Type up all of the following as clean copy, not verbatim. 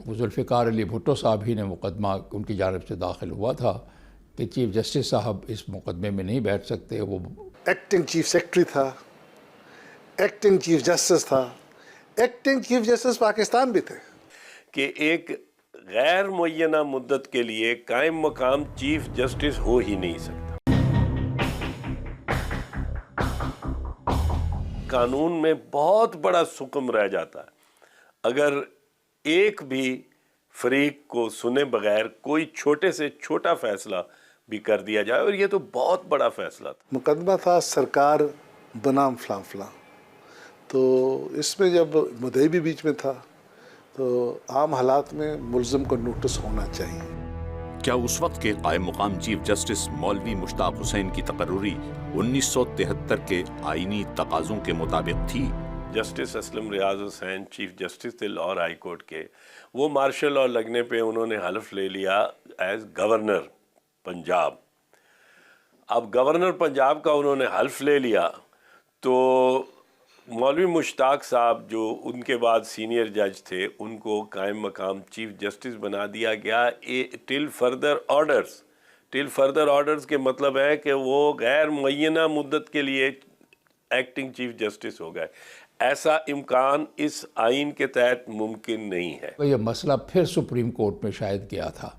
ذوالفقار علی بھٹو صاحب ہی نے مقدمہ ان کی جانب سے داخل ہوا تھا کہ چیف جسٹس صاحب اس مقدمے میں نہیں بیٹھ سکتے. وہ ایکٹنگ چیف سیکرٹری تھا، ایکٹنگ چیف جسٹس تھا، ایکٹنگ چیف جسٹس پاکستان بھی تھے. کہ ایک غیر معینہ مدت کے لیے قائم مقام چیف جسٹس ہو ہی نہیں سکتا. قانون میں بہت بڑا سکم رہ جاتا ہے اگر ایک بھی فریق کو سنے بغیر کوئی چھوٹے سے چھوٹا فیصلہ بھی کر دیا جائے، اور یہ تو بہت بڑا فیصلہ تھا. مقدمہ تھا سرکار بنام فلاں فلاں، تو اس میں جب مدعی بھی بیچ میں تھا تو عام حالات میں ملزم کو نوٹس ہونا چاہیے. کیا اس وقت کے قائم مقام چیف جسٹس مولوی مشتاق حسین کی تقرری 1973 کے آئینی تقاضوں کے مطابق تھی؟ جسٹس اسلم ریاض حسین چیف جسٹس تھے لاہور ہائی کورٹ کے. وہ مارشل لاء لگنے پہ انہوں نے حلف لے لیا ایز گورنر پنجاب. اب گورنر پنجاب کا انہوں نے حلف لے لیا تو مولوی مشتاق صاحب جو ان کے بعد سینئر جج تھے ان کو قائم مقام چیف جسٹس بنا دیا گیا ٹل فردر آرڈرز. ٹل فردر آرڈرز کے مطلب ہے کہ وہ غیر معینہ مدت کے لیے ایکٹنگ چیف جسٹس ہو گئے. ایسا امکان اس آئین کے تحت ممکن نہیں ہے. یہ مسئلہ پھر سپریم کورٹ میں شاید گیا تھا.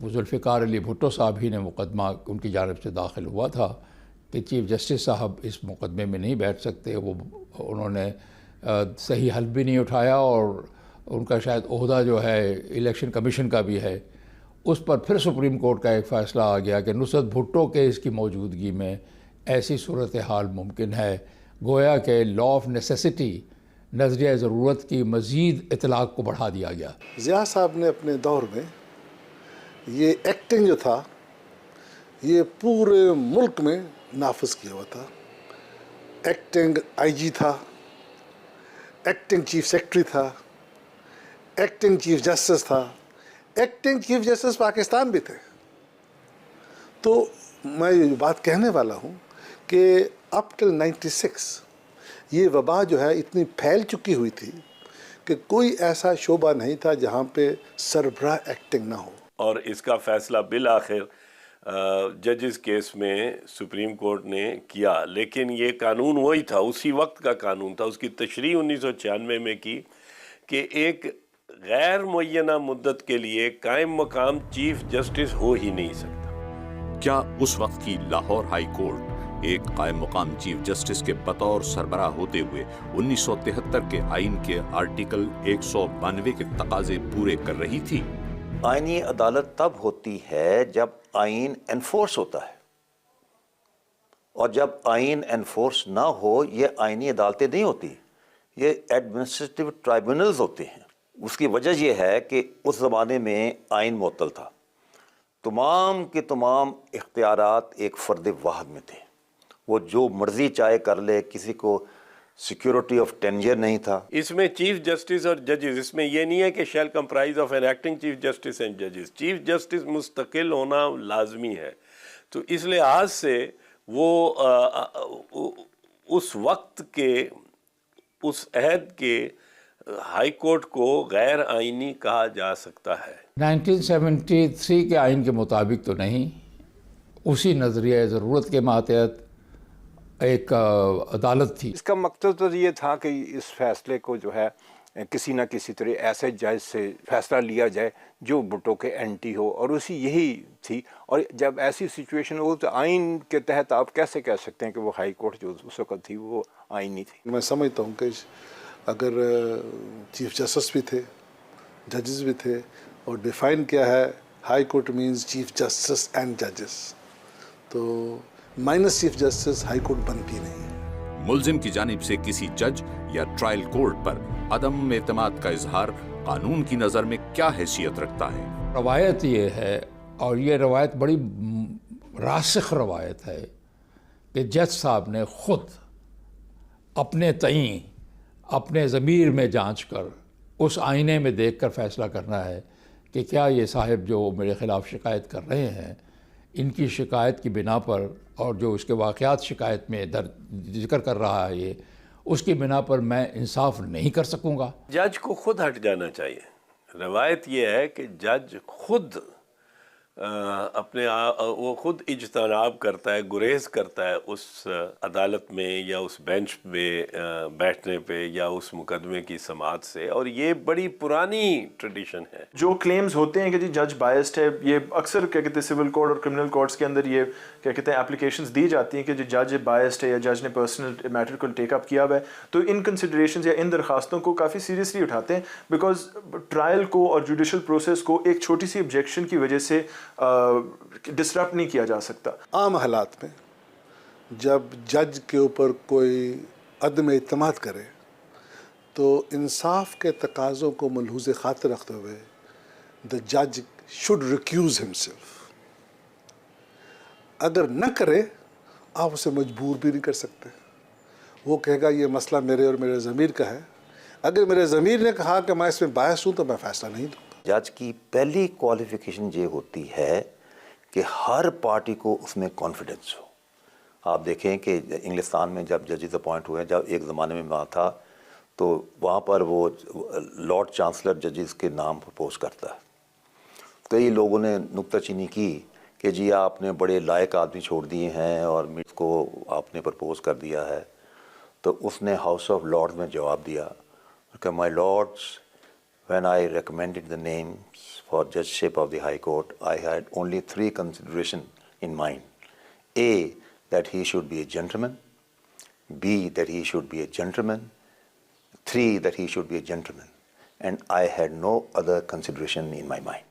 وہ ذوالفقار علی بھٹو صاحب ہی نے مقدمہ ان کی جانب سے داخل ہوا تھا کہ چیف جسٹس صاحب اس مقدمے میں نہیں بیٹھ سکتے. وہ انہوں نے صحیح حلف بھی نہیں اٹھایا اور ان کا شاید عہدہ جو ہے الیکشن کمیشن کا بھی ہے. اس پر پھر سپریم کورٹ کا ایک فیصلہ آ گیا کہ نصرت بھٹو کے اس کی موجودگی میں ایسی صورتحال ممکن ہے، گویا کہ لا آف نیسیسٹی نظریہ ضرورت کی مزید اطلاق کو بڑھا دیا گیا. ضیاء صاحب نے اپنے دور میں یہ ایکٹنگ جو تھا یہ پورے ملک میں نافذ کیا ہوا تھا. ایکٹنگ آئی جی تھا، ایکٹنگ چیف سیکرٹری تھا، ایکٹنگ چیف جسٹس تھا، ایکٹنگ چیف جسٹس پاکستان بھی تھے. تو میں یہ بات کہنے والا ہوں کہ اپ ٹل 96 یہ وبا جو ہے اتنی پھیل چکی ہوئی تھی کہ کوئی ایسا شعبہ نہیں تھا جہاں پہ سربراہ ایکٹنگ نہ ہو. اور اس کا فیصلہ بالآخر ججز کیس میں سپریم کورٹ نے کیا، لیکن یہ قانون وہی تھا، اسی وقت کا قانون تھا. اس کی تشریح 1996 میں کی کہ ایک غیر معینہ مدت کے لیے قائم مقام چیف جسٹس ہو ہی نہیں سکتا. کیا اس وقت کی لاہور ہائی کورٹ ایک قائم مقام چیف جسٹس کے بطور سربراہ ہوتے ہوئے 1973 کے آئین کے آرٹیکل 192 کے تقاضے پورے کر رہی تھی؟ آئینی عدالت تب ہوتی ہے جب آئین انفورس ہوتا ہے، اور جب آئین انفورس نہ ہو یہ آئینی عدالتیں نہیں ہوتی، یہ ایڈمنسٹریٹو ٹرائبونلز ہوتے ہیں. اس کی وجہ یہ ہے کہ اس زمانے میں آئین معطل تھا، تمام کے تمام اختیارات ایک فرد واحد میں تھے، وہ جو مرضی چاہے کر لے، کسی کو سیکیورٹی آف ٹینجر نہیں تھا. اس میں چیف جسٹس اور ججز، اس میں یہ نہیں ہے کہ shall comprise of an acting chief justice and ججز. چیف جسٹس مستقل ہونا لازمی ہے. تو اس لحاظ سے وہ اس وقت کے اس عہد کے ہائی کورٹ کو غیر آئینی کہا جا سکتا ہے. 1973 کے آئین کے مطابق تو نہیں، اسی نظریہ ضرورت کے ماتحت ایک عدالت تھی. اس کا مقصد تو یہ تھا کہ اس فیصلے کو جو ہے کسی نہ کسی طرح ایسے جج سے فیصلہ لیا جائے جو بھٹو کے اینٹی ہو، اور اسی یہی تھی. اور جب ایسی سچویشن ہو تو آئین کے تحت آپ کیسے کہہ سکتے ہیں کہ وہ ہائی کورٹ جو اس وقت تھی وہ آئینی تھی؟ میں سمجھتا ہوں کہ اگر چیف جسٹس بھی تھے، ججز بھی تھے، اور ڈیفائن کیا ہے high court means chief justice and ججز، تو minus chief justice high court بنتی نہیں. ملزم کی جانب سے کسی جج یا ٹرائل کورٹ پر عدم اعتماد کا اظہار قانون کی نظر میں کیا حیثیت رکھتا ہے؟ روایت یہ ہے، اور یہ روایت بڑی راسخ روایت ہے، کہ جج صاحب نے خود اپنے تئیں اپنے ضمیر میں جانچ کر اس آئینے میں دیکھ کر فیصلہ کرنا ہے کہ کیا یہ صاحب جو میرے خلاف شکایت کر رہے ہیں، ان کی شکایت کی بنا پر اور جو اس کے واقعات شکایت میں ذکر کر رہا ہے یہ، اس کی بنا پر میں انصاف نہیں کر سکوں گا. جج کو خود ہٹ جانا چاہیے. روایت یہ ہے کہ جج خود اپنے وہ خود اجتناب کرتا ہے، گریز کرتا ہے اس عدالت میں یا اس بینچ پہ بیٹھنے پہ یا اس مقدمے کی سماعت سے، اور یہ بڑی پرانی ٹریڈیشن ہے۔ جو کلیمز ہوتے ہیں کہ جی جج بائسڈ ہے، یہ اکثر کیا کہتے ہیں سول کوڈ اور کرمنل کوڈز کے اندر یہ کیا کہتے ہیں اپلیکیشنز دی جاتی ہیں کہ جو جج بائسڈ ہے یا جج نے پرسنل میٹر کو ٹیک اپ کیا ہوا ہے، تو ان کنسیڈریشنز یا ان درخواستوں کو کافی سیریسلی اٹھاتے ہیں، بیکاز ٹرائل کو اور جوڈیشل پروسیس کو ایک چھوٹی سی آبجیکشن کی وجہ سے ڈسٹرپٹ نہیں کیا جا سکتا۔ عام حالات میں جب جج کے اوپر کوئی عدم اعتماد کرے تو انصاف کے تقاضوں کو ملحوظ خاطر رکھتے ہوئے the judge should recuse himself۔ اگر نہ کرے آپ اسے مجبور بھی نہیں کر سکتے، وہ کہے گا یہ مسئلہ میرے اور میرے ضمیر کا ہے، اگر میرے ضمیر نے کہا کہ میں اس میں باعث ہوں تو میں فیصلہ نہیں دوں گا۔ جج کی پہلی کوالیفیکیشن یہ ہوتی ہے کہ ہر پارٹی کو اس میں کانفیڈنس ہو۔ آپ دیکھیں کہ انگلستان میں جب ججز اپوائنٹ ہوئے، جب ایک زمانے میں وہاں تھا تو وہاں پر وہ لارڈ چانسلر ججز کے نام پرپوز کرتا ہے۔ کئی لوگوں نے نکتہ چینی کی کہ جی آپ نے بڑے لائق آدمی چھوڑ دیے ہیں اور اس کو آپ نے پرپوز کر دیا ہے، تو اس نے ہاؤس آف لارڈز میں جواب دیا کہ مائی Lords, when I recommended the names for judgeship of the High Court, I had only 3 considerations in mind. A, that he should be a gentleman. B, that he should be a gentleman. 3, that he should be a gentleman. And I had no other consideration in my mind.